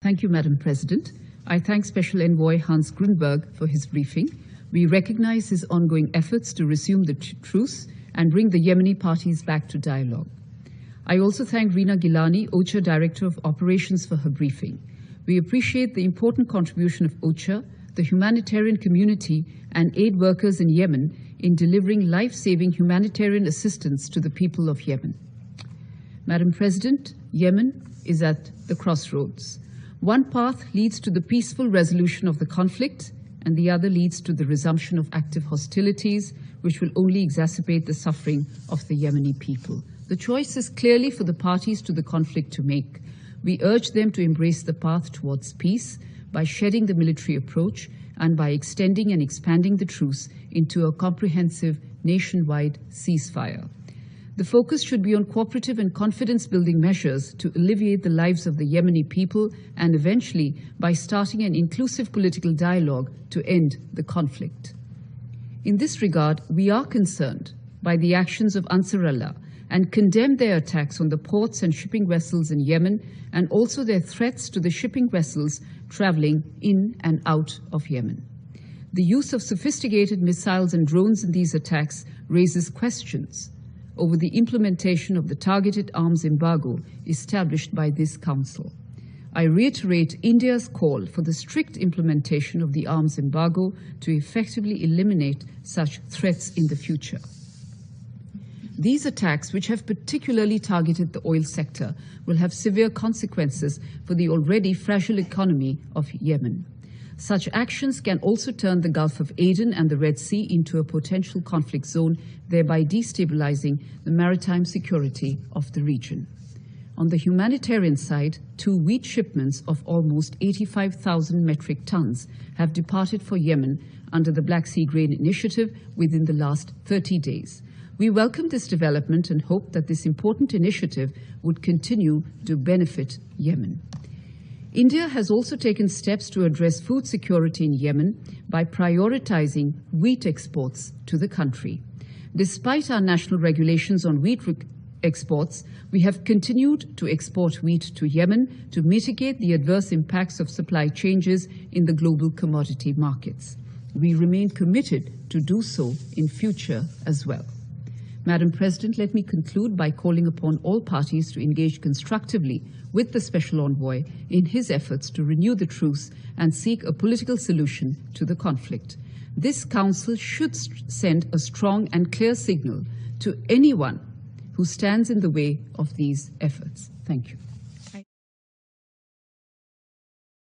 Thank you, Madam President. I thank Special Envoy Hans Grundberg for his briefing. We recognize his ongoing efforts to resume the truce and bring the Yemeni parties back to dialogue. I also thank Rina Gilani, OCHA Director of Operations, for her briefing. We appreciate the important contribution of OCHA, the humanitarian community, and aid workers in Yemen in delivering life-saving humanitarian assistance to the people of Yemen. Madam President, Yemen is at the crossroads. One path leads to the peaceful resolution of the conflict, and the other leads to the resumption of active hostilities, which will only exacerbate the suffering of the Yemeni people. The choice is clearly for the parties to the conflict to make. We urge them to embrace the path towards peace by shedding the military approach and by extending and expanding the truce into a comprehensive nationwide ceasefire. The focus should be on cooperative and confidence-building measures to alleviate the lives of the Yemeni people and eventually by starting an inclusive political dialogue to end the conflict. In this regard, we are concerned by the actions of Ansar Allah and condemn their attacks on the ports and shipping vessels in Yemen and also their threats to the shipping vessels traveling in and out of Yemen. The use of sophisticated missiles and drones in these attacks raises questions over the implementation of the targeted arms embargo established by this Council. I reiterate India's call for the strict implementation of the arms embargo to effectively eliminate such threats in the future. These attacks, which have particularly targeted the oil sector, will have severe consequences for the already fragile economy of Yemen. Such actions can also turn the Gulf of Aden and the Red Sea into a potential conflict zone, thereby destabilizing the maritime security of the region. On the humanitarian side, 2 wheat shipments of almost 85,000 metric tons have departed for Yemen under the Black Sea Grain Initiative within the last 30 days. We welcome this development and hope that this important initiative would continue to benefit Yemen. India has also taken steps to address food security in Yemen by prioritizing wheat exports to the country. Despite our national regulations on wheat exports, we have continued to export wheat to Yemen to mitigate the adverse impacts of supply changes in the global commodity markets. We remain committed to do so in future as well. Madam President, let me conclude by calling upon all parties to engage constructively with the Special Envoy in his efforts to renew the truce and seek a political solution to the conflict. This Council should send a strong and clear signal to anyone who stands in the way of these efforts. Thank you.